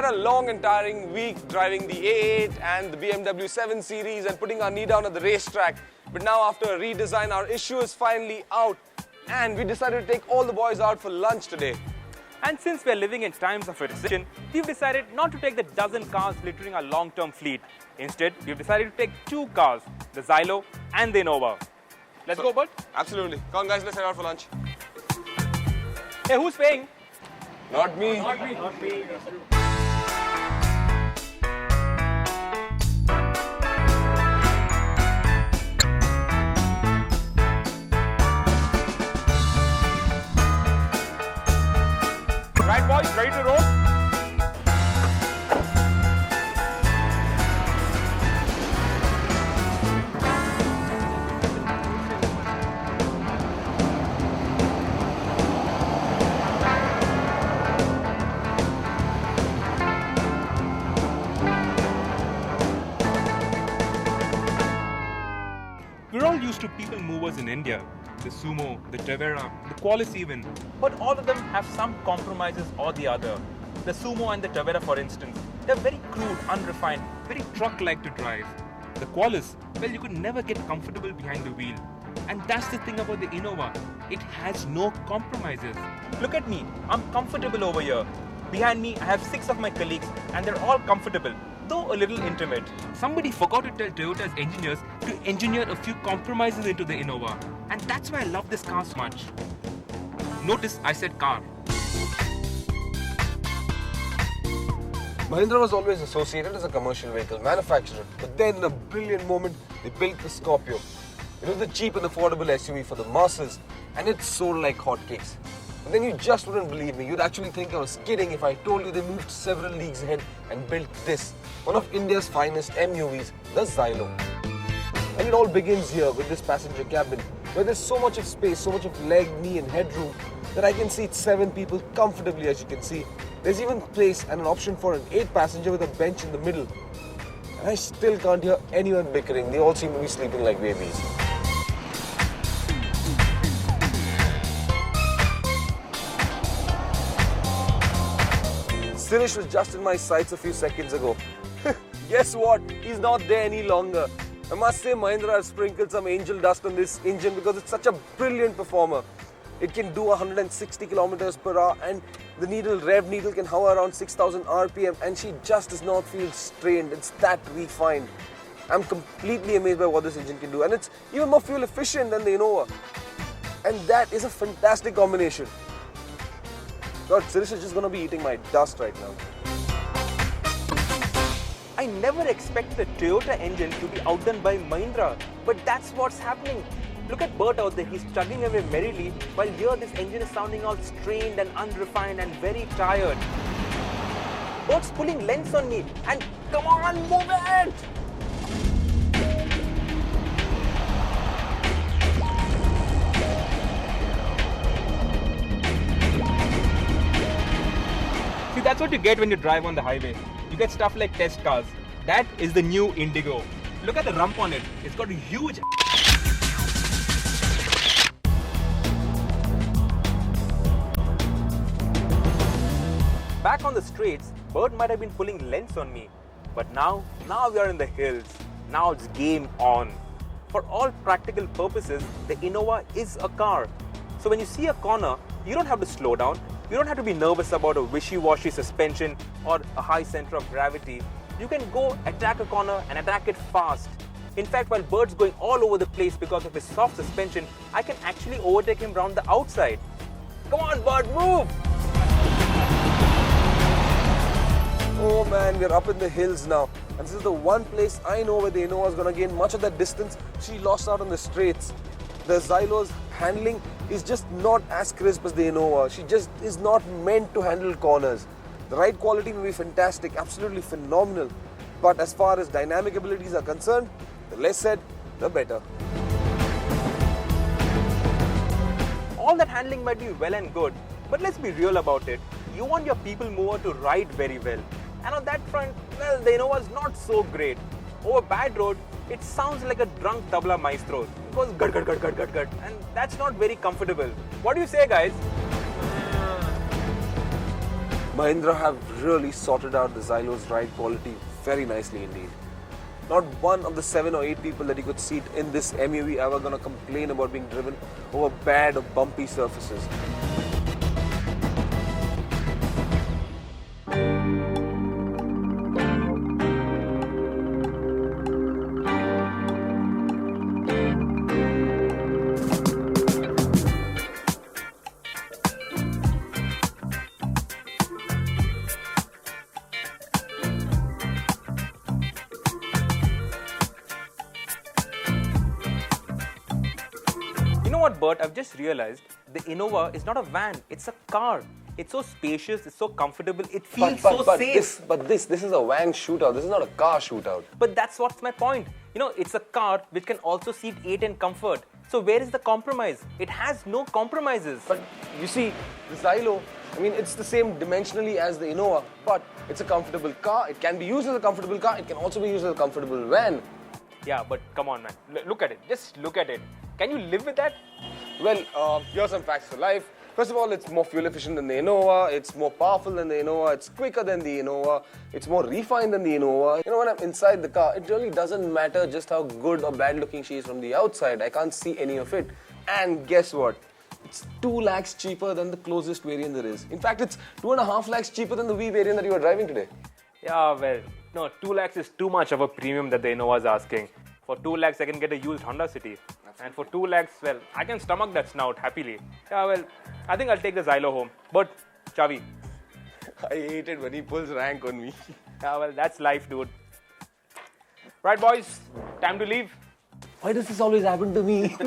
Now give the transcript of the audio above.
had a long and tiring week driving the A8 and the BMW 7 Series and putting our knee down at the racetrack. But now after a redesign, our issue is finally out and we decided to take all the boys out for lunch today. And since we're living in times of a recession, we've decided not to take the dozen cars littering our long-term fleet. Instead, we've decided to take 2 cars, the Xylo and the Innova. Let's go, Bert? Absolutely. Come on guys, let's head out for lunch. Hey, who's paying? Not me. Not me. Not me. Right, boys, ready to roll? We're all used to people movers in India, the Sumo, the Tavera, the Qualis even. But all of them have some compromises or the other. The Sumo and the Tavera, for instance, they're very crude, unrefined, very truck-like to drive. The Qualis, well, you could never get comfortable behind the wheel. And that's the thing about the Innova. It has no compromises. Look at me, I'm comfortable over here. Behind me, I have 6 of my colleagues and they're all comfortable, though a little intimate. Somebody forgot to tell Toyota's engineers to engineer a few compromises into the Innova. And that's why I love this car so much. Notice I said car. Mahindra was always associated as a commercial vehicle manufacturer, but then in a brilliant moment, they built the Scorpio. It was the cheap and affordable SUV for the masses, and it sold like hotcakes. But then you just wouldn't believe me. You'd actually think I was kidding if I told you they moved several leagues ahead and built this, one of India's finest MUVs, the Xylo. And it all begins here with this passenger cabin, where there's so much of space, so much of leg, knee and headroom that I can seat 7 people comfortably, as you can see. There's even place and an option for an 8-passenger with a bench in the middle. And I still can't hear anyone bickering. They all seem to be sleeping like babies. Sirish was just in my sights a few seconds ago. Guess what? He's not there any longer. I must say Mahindra has sprinkled some angel dust on this engine because it's such a brilliant performer. It can do 160 kilometers per hour and the rev needle can hover around 6000 RPM and she just does not feel strained. It's that refined. I'm completely amazed by what this engine can do, and it's even more fuel efficient than the Innova. And that is a fantastic combination. God, Sirish is just going to be eating my dust right now. I never expected the Toyota engine to be outdone by Mahindra, but that's what's happening. Look at Bert out there, he's chugging away merrily, while here this engine is sounding all strained and unrefined and very tired. Bert's pulling lengths on me, and come on, move it! See, that's what you get when you drive on the highway. You get stuff like test cars. That is the new Indigo. Look at the rump on it. It's got a huge... Back on the straights, Bert might have been pulling lengths on me. But now we are in the hills. Now it's game on. For all practical purposes, the Innova is a car. So when you see a corner, you don't have to slow down. You don't have to be nervous about a wishy-washy suspension or a high center of gravity. You can go attack a corner and attack it fast. In fact, while Bert's going all over the place because of his soft suspension, I can actually overtake him round the outside. Come on, Bert, move! Oh man, we're up in the hills now. And this is the one place I know where the Innova is going to gain much of that distance she lost out on the straights. The Xylo's handling is just not as crisp as the Innova. She just is not meant to handle corners. The ride quality may be fantastic, absolutely phenomenal. But as far as dynamic abilities are concerned, the less said, the better. All that handling might be well and good, but let's be real about it. You want your people mover to ride very well. And on that front, well, the Innova is not so great. Over bad road, it sounds like a drunk tabla maestro. It goes gud gud gud gud gud gud, and that's not very comfortable. What do you say, guys? Mahindra have really sorted out the Xylo's ride quality very nicely indeed. Not one of the 7 or 8 people that you could seat in this MUV ever gonna complain about being driven over bad or bumpy surfaces. You know what, Bert? I've just realized the Innova is not a van, it's a car. It's so spacious, it's so comfortable, it feels so safe. This is a van shootout, this is not a car shootout. But that's what's my point. You know, it's a car which can also seat 8 in comfort. So where is the compromise? It has no compromises. But you see, the Xylo, I mean, it's the same dimensionally as the Innova, but it's a comfortable car. It can be used as a comfortable car, it can also be used as a comfortable van. Yeah, but come on, man. Look at it. Just look at it. Can you live with that? Well, here's some facts for life. First of all, it's more fuel efficient than the Innova, it's more powerful than the Innova, it's quicker than the Innova, it's more refined than the Innova. You know, when I'm inside the car, it really doesn't matter just how good or bad looking she is from the outside. I can't see any of it. And guess what? It's 2 lakhs cheaper than the closest variant there is. In fact, it's 2.5 lakhs cheaper than the V variant that you were driving today. Yeah, well, no, 2 lakhs is too much of a premium that the Innova is asking. For 2 lakhs, I can get a used Honda City. And for 2 lakhs, well, I can stomach that snout happily. Yeah, well, I think I'll take the Xylo home. But, Chavi. I hate it when he pulls rank on me. Yeah, well, that's life, dude. Right, boys, time to leave. Why does this always happen to me?